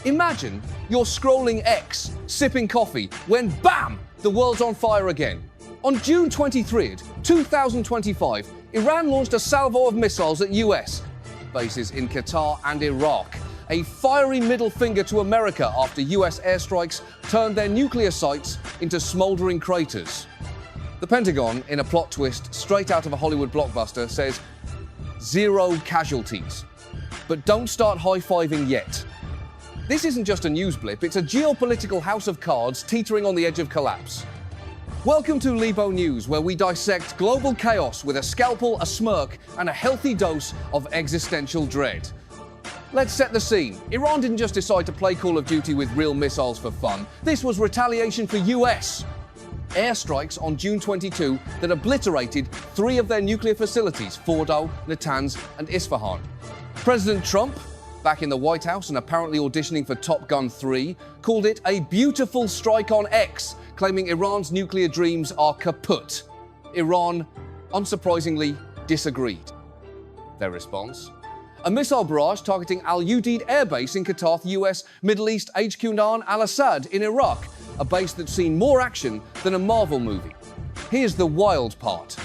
Imagine you're scrolling X, sipping coffee, when BAM! The world's on fire again. On June 23rd, 2025, Iran launched a salvo of missiles at US bases in Qatar and Iraq. A fiery middle finger to America after US airstrikes turned their nuclear sites into smoldering craters. The Pentagon, in a plot twist straight out of a Hollywood blockbuster, says, "Zero casualties." But don't start high-fiving yet. This isn't just a news blip, it's a geopolitical house of cards teetering on the edge of collapse. Welcome to Libo News, where we dissect global chaos with a scalpel, a smirk, and a healthy dose of existential dread. Let's set the scene. Iran didn't just decide to play Call of Duty with real missiles for fun. This was retaliation for US airstrikes on June 22 that obliterated 3 of their nuclear facilities, Fordo, Natanz, and Isfahan. President Trump, back in the White House and apparently auditioning for Top Gun 3, called it a beautiful strike on X, claiming Iran's nuclear dreams are kaput. Iran, unsurprisingly, disagreed. Their response? A missile barrage targeting Al Udeid Air Base in Qatar, US Middle East HQ Narn al-Assad in Iraq, a base that's seen more action than a Marvel movie. Here's the wild part.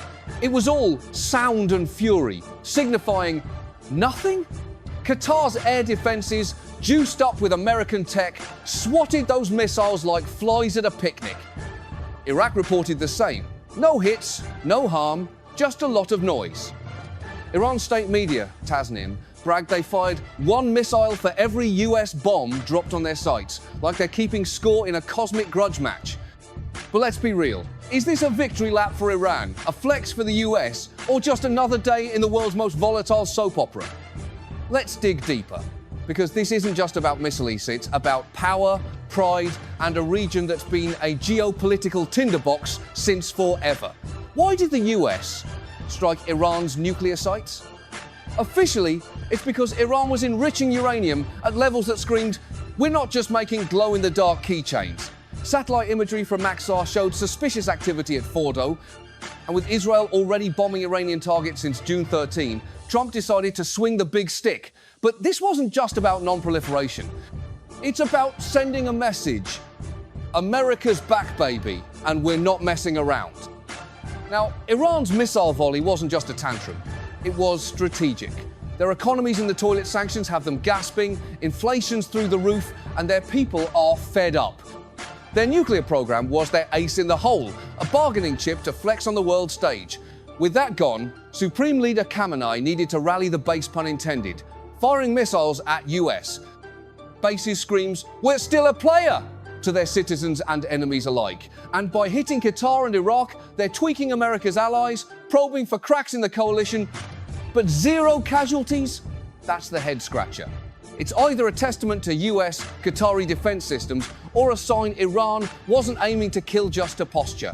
It was all sound and fury, signifying nothing? Qatar's air defenses, juiced up with American tech, swatted those missiles like flies at a picnic. Iraq reported the same. No hits, no harm, just a lot of noise. Iran state media, Tasnim, bragged they fired 1 missile for every US bomb dropped on their sites, like they're keeping score in a cosmic grudge match. But let's be real. Is this a victory lap for Iran, a flex for the US, or just another day in the world's most volatile soap opera? Let's dig deeper, because this isn't just about missiles, it's about power, pride, and a region that's been a geopolitical tinderbox since forever. Why did the US strike Iran's nuclear sites? Officially, it's because Iran was enriching uranium at levels that screamed, "We're not just making glow-in-the-dark keychains." Satellite imagery from Maxar showed suspicious activity at Fordo, and with Israel already bombing Iranian targets since June 13, Trump decided to swing the big stick. But this wasn't just about non-proliferation. It's about sending a message. America's back, baby, and we're not messing around. Now, Iran's missile volley wasn't just a tantrum. It was strategic. Their economies in the toilet, sanctions have them gasping, inflation's through the roof, and their people are fed up. Their nuclear program was their ace in the hole, a bargaining chip to flex on the world stage. With that gone, Supreme Leader Khamenei needed to rally the base, pun intended, firing missiles at US. Bases screams, "We're still a player!" to their citizens and enemies alike. And by hitting Qatar and Iraq, they're tweaking America's allies, probing for cracks in the coalition. But 0 casualties? That's the head scratcher. It's either a testament to US Qatari defense systems or a sign Iran wasn't aiming to kill just to posture.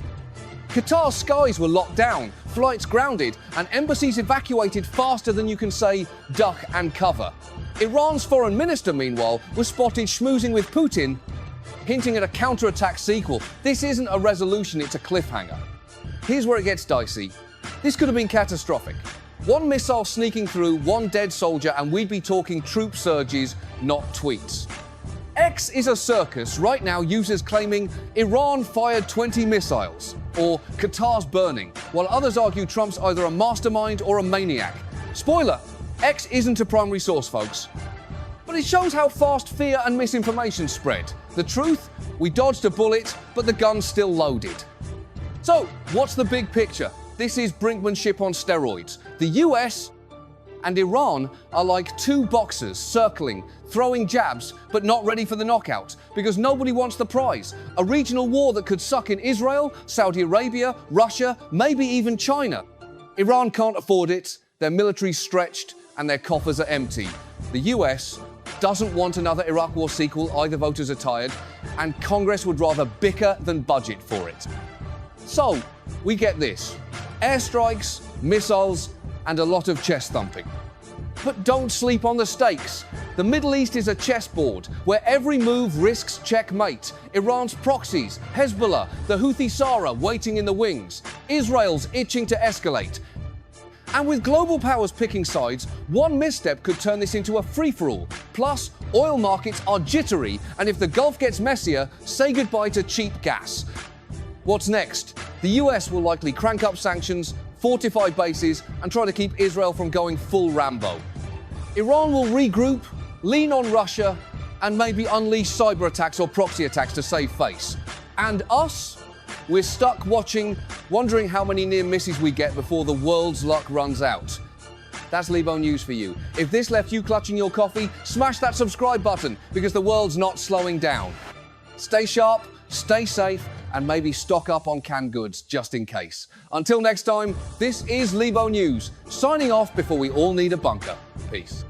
Qatar's skies were locked down, flights grounded, and embassies evacuated faster than you can say duck and cover. Iran's foreign minister, meanwhile, was spotted schmoozing with Putin, hinting at a counterattack sequel. This isn't a resolution, it's a cliffhanger. Here's where it gets dicey. This could have been catastrophic. 1 missile sneaking through, 1 dead soldier, and we'd be talking troop surges, not tweets. X is a circus. Right now, users claiming Iran fired 20 missiles, or Qatar's burning, while others argue Trump's either a mastermind or a maniac. Spoiler, X isn't a primary source, folks. But it shows how fast fear and misinformation spread. The truth? We dodged a bullet, but the gun's still loaded. So, what's the big picture? This is brinkmanship on steroids. The US and Iran are like 2 boxers circling, throwing jabs, but not ready for the knockout, because nobody wants the prize. A regional war that could suck in Israel, Saudi Arabia, Russia, maybe even China. Iran can't afford it, their military's stretched, and their coffers are empty. The US doesn't want another Iraq War sequel, either voters are tired, and Congress would rather bicker than budget for it. So, we get this. Airstrikes, missiles, and a lot of chest thumping. But don't sleep on the stakes. The Middle East is a chessboard where every move risks checkmate. Iran's proxies, Hezbollah, the Houthi Sara waiting in the wings. Israel's itching to escalate. And with global powers picking sides, one misstep could turn this into a free-for-all. Plus, oil markets are jittery, and if the Gulf gets messier, say goodbye to cheap gas. What's next? The US will likely crank up sanctions, fortify bases, and try to keep Israel from going full Rambo. Iran will regroup, lean on Russia, and maybe unleash cyber attacks or proxy attacks to save face. And us? We're stuck watching, wondering how many near misses we get before the world's luck runs out. That's Libo News for you. If this left you clutching your coffee, smash that subscribe button, because the world's not slowing down. Stay sharp, stay safe, and maybe stock up on canned goods just in case. Until next time, this is Libo News, signing off before we all need a bunker. Peace.